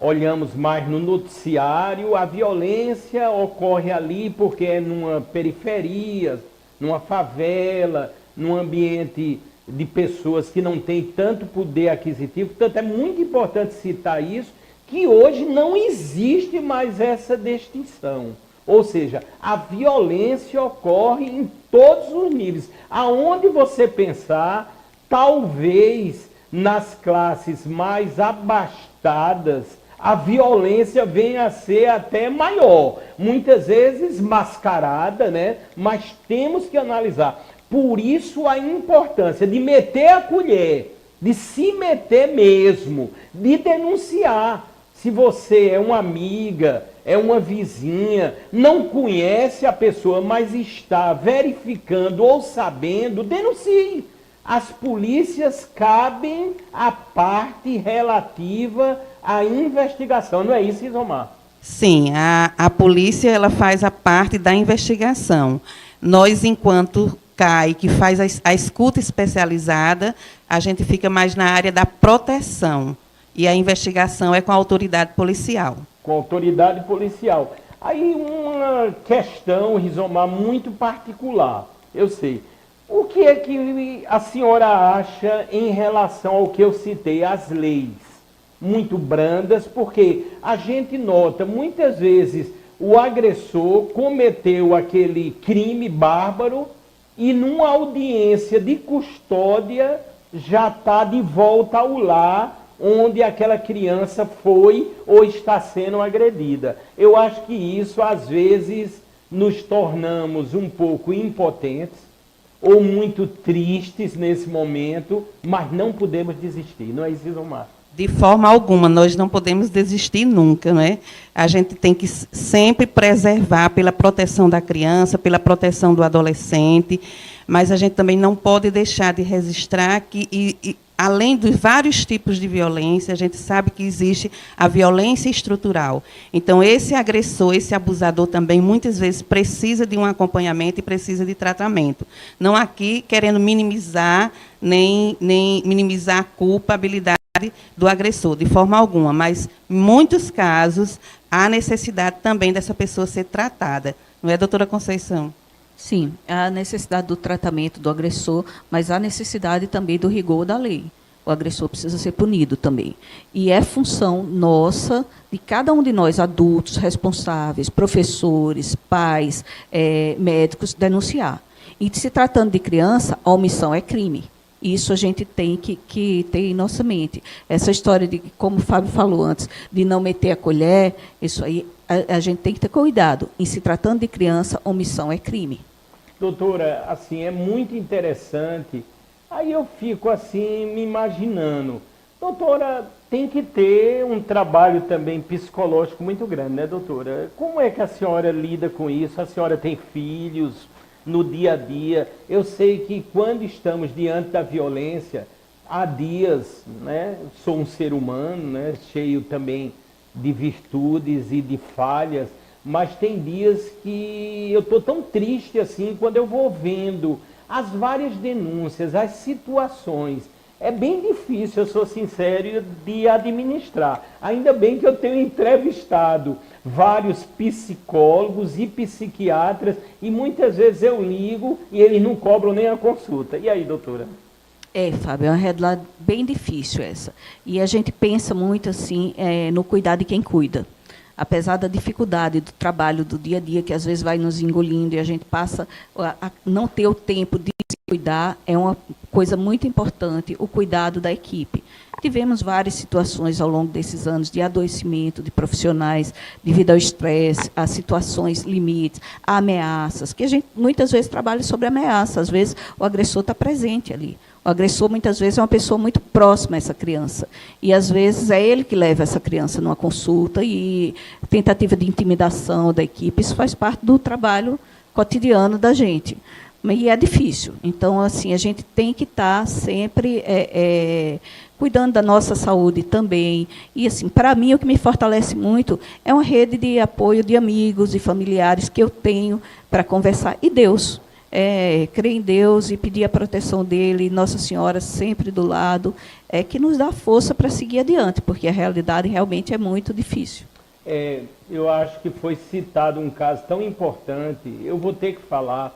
olhamos mais no noticiário, a violência ocorre ali porque é numa periferia, numa favela, num ambiente de pessoas que não têm tanto poder aquisitivo. Portanto, é muito importante citar isso, que hoje não existe mais essa distinção. Ou seja, a violência ocorre em todos os níveis. Aonde você pensar, talvez nas classes mais abastadas, a violência venha a ser até maior. Muitas vezes mascarada, né? Mas temos que analisar. Por isso a importância de meter a colher, de se meter mesmo, de denunciar. Se você é uma amiga, é uma vizinha, não conhece a pessoa, mas está verificando ou sabendo, denuncie. As polícias cabem a parte relativa à investigação. Não é isso, Isomar? Sim, a polícia ela faz a parte da investigação. Nós, enquanto CAI, que faz a escuta especializada, a gente fica mais na área da proteção. E a investigação é com a autoridade policial. Com a autoridade policial. Aí uma questão, Rizomar, muito particular. Eu sei. O que é que a senhora acha em relação ao que eu citei, as leis? Muito brandas, porque a gente nota, muitas vezes, o agressor cometeu aquele crime bárbaro e numa audiência de custódia já está de volta ao lar, onde aquela criança foi ou está sendo agredida. Eu acho que isso, às vezes, nos tornamos um pouco impotentes ou muito tristes nesse momento, mas não podemos desistir. Não é isso, Isilmar? De forma alguma, nós não podemos desistir nunca, não é? A gente tem que sempre preservar pela proteção da criança, pela proteção do adolescente, mas a gente também não pode deixar de registrar que, além dos vários tipos de violência, a gente sabe que existe a violência estrutural. Então, esse agressor, esse abusador também, muitas vezes, precisa de um acompanhamento e precisa de tratamento. Não aqui querendo minimizar, nem minimizar a culpabilidade do agressor, de forma alguma, mas, em muitos casos, há necessidade também dessa pessoa ser tratada. Não é, doutora Conceição? Sim, há necessidade do tratamento do agressor, mas há necessidade também do rigor da lei. O agressor precisa ser punido também. E é função nossa, de cada um de nós, adultos, responsáveis, professores, pais, médicos, denunciar. E, se tratando de criança, a omissão é crime. Isso a gente tem que ter em nossa mente. Essa história de, como o Fábio falou antes, de não meter a colher, isso aí a gente tem que ter cuidado. Em se tratando de criança, omissão é crime. Doutora, assim, é muito interessante. Aí eu fico assim, me imaginando. Doutora, tem que ter um trabalho também psicológico muito grande, né, doutora? Como é que a senhora lida com isso? A senhora tem filhos no dia a dia? Eu sei que quando estamos diante da violência, há dias, né? Sou um ser humano, né? Cheio também de virtudes e de falhas, mas tem dias que eu estou tão triste assim, quando eu vou vendo as várias denúncias, as situações. É bem difícil, eu sou sincero, de administrar. Ainda bem que eu tenho entrevistado vários psicólogos e psiquiatras, e muitas vezes eu ligo e eles não cobram nem a consulta. E aí, doutora? Fábio, é uma realidade bem difícil essa. E a gente pensa muito assim no cuidar de quem cuida. Apesar da dificuldade do trabalho do dia a dia, que às vezes vai nos engolindo e a gente passa a não ter o tempo de se cuidar, é uma coisa muito importante, o cuidado da equipe. Tivemos várias situações ao longo desses anos de adoecimento de profissionais, devido ao estresse, a situações limites, a ameaças, que a gente muitas vezes trabalha sobre ameaça, às vezes o agressor está presente ali. O agressor, muitas vezes, é uma pessoa muito próxima a essa criança. E, às vezes, é ele que leva essa criança numa consulta e tentativa de intimidação da equipe. Isso faz parte do trabalho cotidiano da gente. E é difícil. Então, assim, a gente tem que estar sempre cuidando da nossa saúde também. E, assim, para mim, o que me fortalece muito é uma rede de apoio de amigos e familiares que eu tenho para conversar. E Deus. Crer em Deus e pedir a proteção dele, Nossa Senhora sempre do lado, que nos dá força para seguir adiante, porque a realidade realmente é muito difícil. Eu acho que foi citado um caso tão importante, eu vou ter que falar,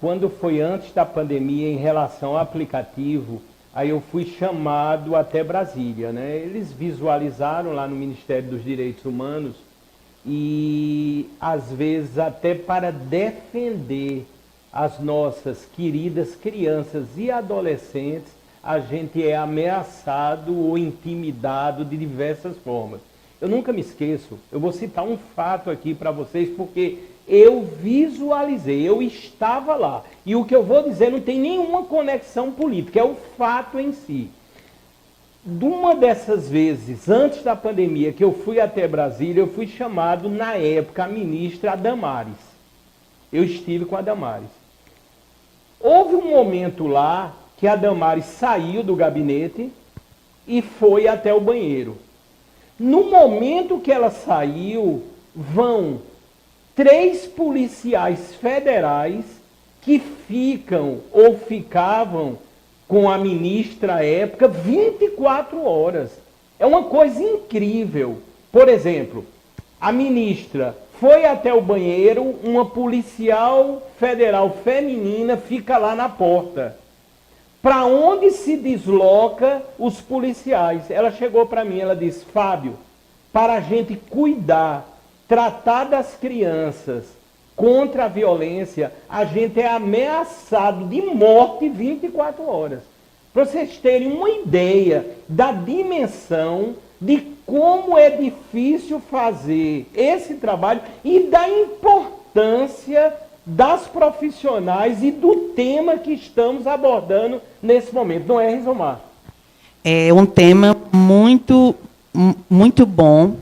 quando foi antes da pandemia, em relação ao aplicativo, aí eu fui chamado até Brasília, né? Eles visualizaram lá no Ministério dos Direitos Humanos e, às vezes, até para defender as nossas queridas crianças e adolescentes, a gente é ameaçado ou intimidado de diversas formas. Eu nunca me esqueço, eu vou citar um fato aqui para vocês, porque eu visualizei, eu estava lá. E o que eu vou dizer não tem nenhuma conexão política, é o fato em si. De uma dessas vezes, antes da pandemia, que eu fui até Brasília, eu fui chamado, na época, a ministra Damares. Eu estive com a Damares. Houve um momento lá que a Damares saiu do gabinete e foi até o banheiro. No momento que ela saiu, vão 3 policiais federais que ficam ou ficavam com a ministra à época 24 horas. É uma coisa incrível. Por exemplo, a ministra foi até o banheiro, uma policial federal feminina fica lá na porta. Para onde se desloca os policiais? Ela chegou para mim, ela disse: Fábio, para a gente cuidar, tratar das crianças contra a violência, a gente é ameaçado de morte 24 horas. para vocês terem uma ideia da dimensão de como é difícil fazer esse trabalho e da importância das profissionais e do tema que estamos abordando nesse momento. Não é, Rizomar? É um tema muito bom.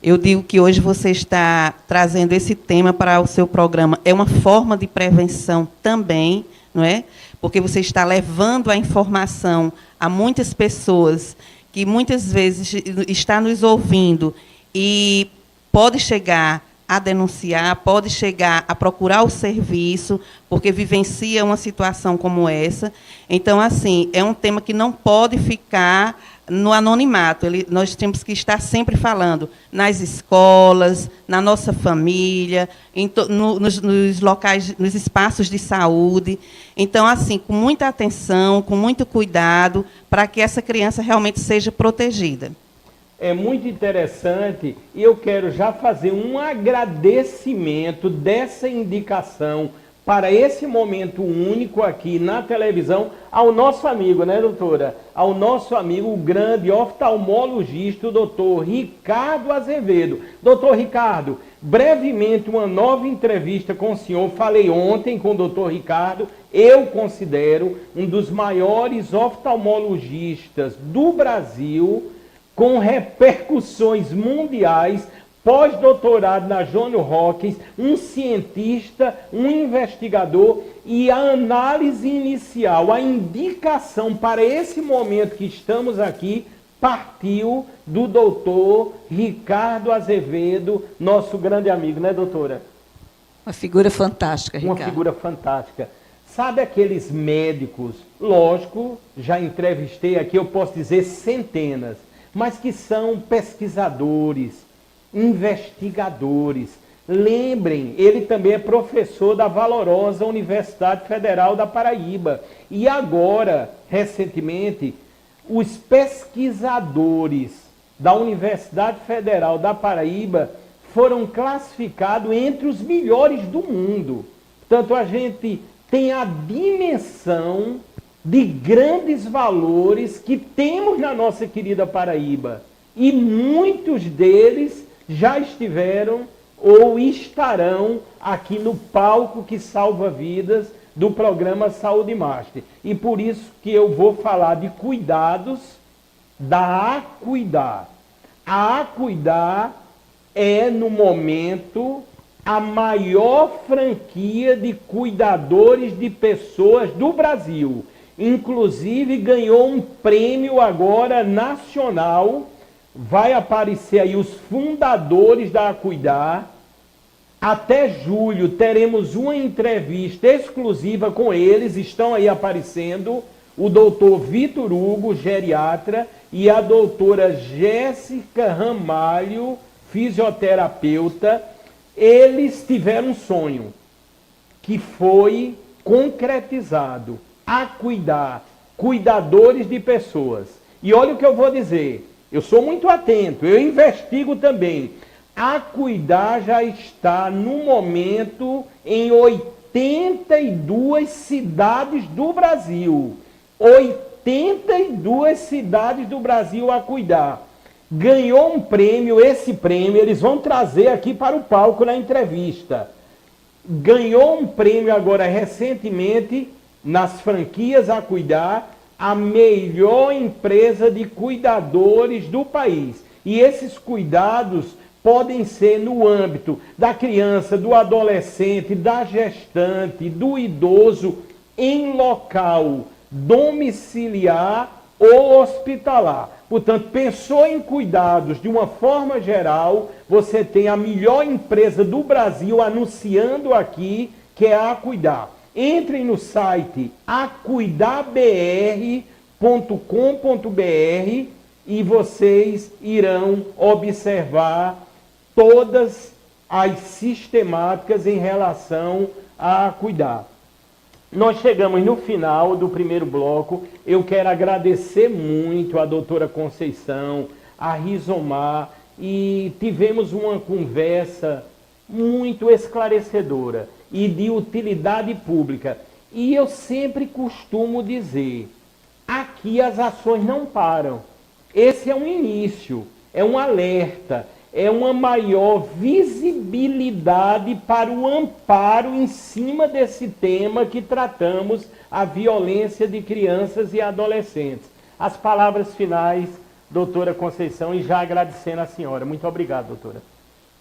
Eu digo que hoje você está trazendo esse tema para o seu programa. É uma forma de prevenção também, não é? Porque você está levando a informação a muitas pessoas que muitas vezes está nos ouvindo e pode chegar a denunciar, pode chegar a procurar o serviço, porque vivencia uma situação como essa. Então, assim, é um tema que não pode ficar no anonimato. Nós temos que estar sempre falando nas escolas, na nossa família, nos locais, nos espaços de saúde. Então, assim, com muita atenção, com muito cuidado, para que essa criança realmente seja protegida. É muito interessante e eu quero já fazer um agradecimento dessa indicação para esse momento único aqui na televisão ao nosso amigo, né, doutora? Ao nosso amigo, o grande oftalmologista, o doutor Ricardo Azevedo. Doutor Ricardo, brevemente uma nova entrevista com o senhor. Falei ontem com o doutor Ricardo. Eu considero um dos maiores oftalmologistas do Brasil, com repercussões mundiais, pós-doutorado na Johns Hopkins, um cientista, um investigador, e a análise inicial, a indicação para esse momento que estamos aqui, partiu do doutor Ricardo Azevedo, nosso grande amigo, né, doutora? Uma figura fantástica, Ricardo. Uma figura fantástica. Sabe aqueles médicos, lógico, já entrevistei aqui, eu posso dizer centenas, mas que são pesquisadores, investigadores. Lembrem, ele também é professor da valorosa Universidade Federal da Paraíba. E agora, recentemente, os pesquisadores da Universidade Federal da Paraíba foram classificados entre os melhores do mundo. Portanto, a gente tem a dimensão de grandes valores que temos na nossa querida Paraíba. E muitos deles já estiveram ou estarão aqui no palco que salva vidas do programa Saúde Master. E por isso que eu vou falar de cuidados da Acuidar. A Acuidar é, no momento, a maior franquia de cuidadores de pessoas do Brasil. Inclusive ganhou um prêmio agora nacional. Vai aparecer aí os fundadores da Acuidar. Até julho teremos uma entrevista exclusiva com eles. Estão aí aparecendo o doutor Vitor Hugo, geriatra, e a doutora Jéssica Ramalho, fisioterapeuta. Eles tiveram um sonho que foi concretizado. Acuidar, cuidadores de pessoas. E olha o que eu vou dizer, eu sou muito atento, eu investigo também. Acuidar já está, no momento, em 82 cidades do Brasil. 82 cidades do Brasil a cuidar. Ganhou um prêmio, esse prêmio eles vão trazer aqui para o palco na entrevista. Ganhou um prêmio agora recentemente, nas franquias a cuidar, a melhor empresa de cuidadores do país. E esses cuidados podem ser no âmbito da criança, do adolescente, da gestante, do idoso, em local domiciliar ou hospitalar. Portanto, pensou em cuidados de uma forma geral, você tem a melhor empresa do Brasil anunciando aqui, que é a Acuidar. Entrem no site acuidarbr.com.br e vocês irão observar todas as sistemáticas em relação a Acuidar. Nós chegamos no final do primeiro bloco. Eu quero agradecer muito a doutora Conceição, a Rizomar, e tivemos uma conversa muito esclarecedora e de utilidade pública. E eu sempre costumo dizer, aqui as ações não param. Esse é um início, é um alerta, é uma maior visibilidade para o amparo em cima desse tema que tratamos, a violência de crianças e adolescentes. As palavras finais, doutora Conceição, e já agradecendo a senhora. Muito obrigado, doutora.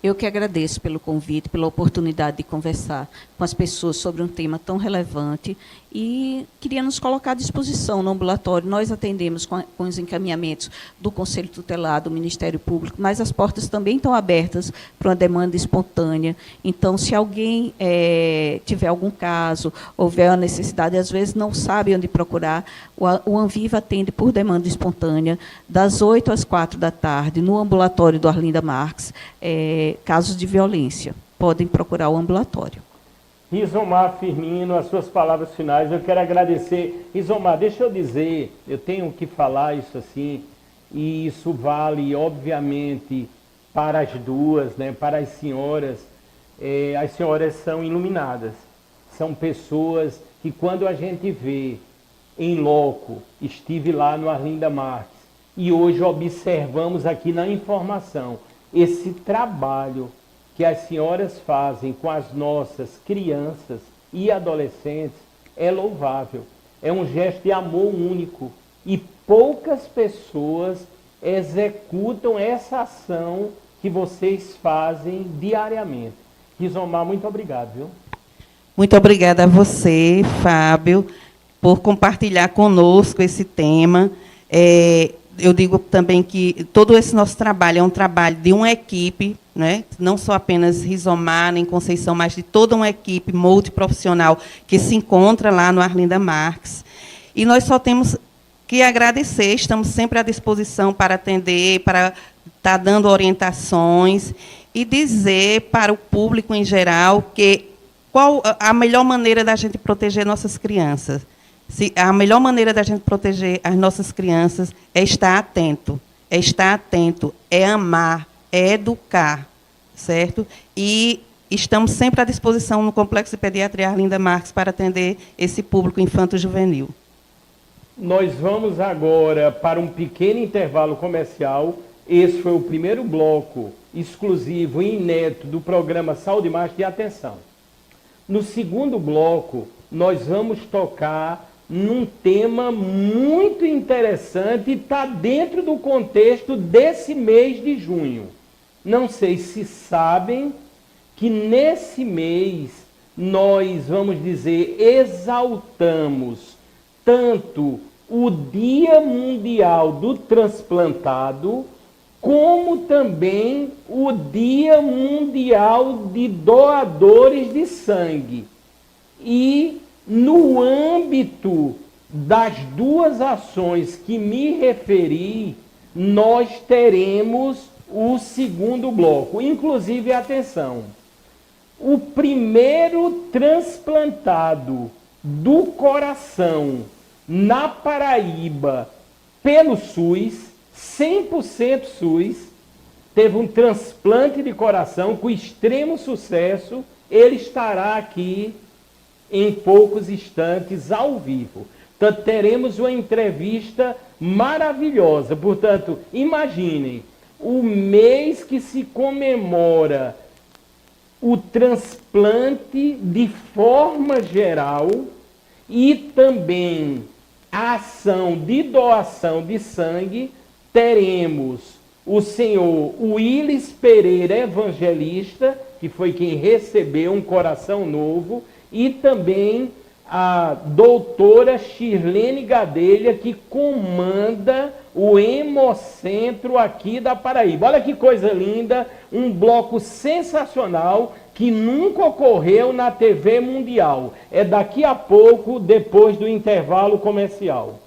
Eu que agradeço pelo convite, pela oportunidade de conversar com as pessoas sobre um tema tão relevante e queria nos colocar à disposição no ambulatório. Nós atendemos com os encaminhamentos do Conselho Tutelar, do Ministério Público, mas as portas também estão abertas para uma demanda espontânea. Então, se alguém tiver algum caso, houver uma necessidade, às vezes não sabe onde procurar, o Anviva atende por demanda espontânea, das 8 às 4 da tarde, no ambulatório do Arlinda Marques, casos de violência. Podem procurar o ambulatório. Rizomar Firmino, as suas palavras finais. Eu quero agradecer. Rizomar, deixa eu dizer, eu tenho que falar isso assim, e isso vale, obviamente, para as duas, né, para as senhoras. As senhoras são iluminadas. São pessoas que, quando a gente vê em loco, estive lá no Arlinda Marques, e hoje observamos aqui na informação, esse trabalho que as senhoras fazem com as nossas crianças e adolescentes é louvável. É um gesto de amor único. E poucas pessoas executam essa ação que vocês fazem diariamente. Rizomar, muito obrigado, viu? Muito obrigada a você, Fábio, por compartilhar conosco esse tema. Eu digo também que todo esse nosso trabalho é um trabalho de uma equipe, né? Não só apenas Rizomar, nem Conceição, mas de toda uma equipe multiprofissional que se encontra lá no Arlinda Marques. E nós só temos que agradecer, estamos sempre à disposição para atender, para estar dando orientações e dizer para o público em geral que qual a melhor maneira da gente proteger nossas crianças. A melhor maneira da gente proteger as nossas crianças é estar atento, é amar, é educar, certo? E estamos sempre à disposição no Complexo de Pediatria Arlinda Marques para atender esse público infanto-juvenil. Nós vamos agora para um pequeno intervalo comercial. Esse foi o primeiro bloco exclusivo e inédito do programa Saúde Mais de Atenção. No segundo bloco, nós vamos tocar num tema muito interessante e está dentro do contexto desse mês de junho. Não sei se sabem que nesse mês nós, vamos dizer, exaltamos tanto o Dia Mundial do Transplantado, como também o Dia Mundial de Doadores de Sangue. E no âmbito das duas ações que me referi, nós teremos o segundo bloco. Inclusive, atenção, o primeiro transplantado do coração na Paraíba pelo SUS, 100% SUS, teve um transplante de coração com extremo sucesso. Ele estará aqui em poucos instantes, ao vivo. Portanto, teremos uma entrevista maravilhosa. Portanto, imaginem, o mês que se comemora o transplante de forma geral e também a ação de doação de sangue, teremos o senhor Willis Pereira Evangelista, que foi quem recebeu um coração novo, e também a doutora Shirlene Gadelha, que comanda o Hemocentro aqui da Paraíba. Olha que coisa linda, um bloco sensacional que nunca ocorreu na TV Mundial. É daqui a pouco, depois do intervalo comercial.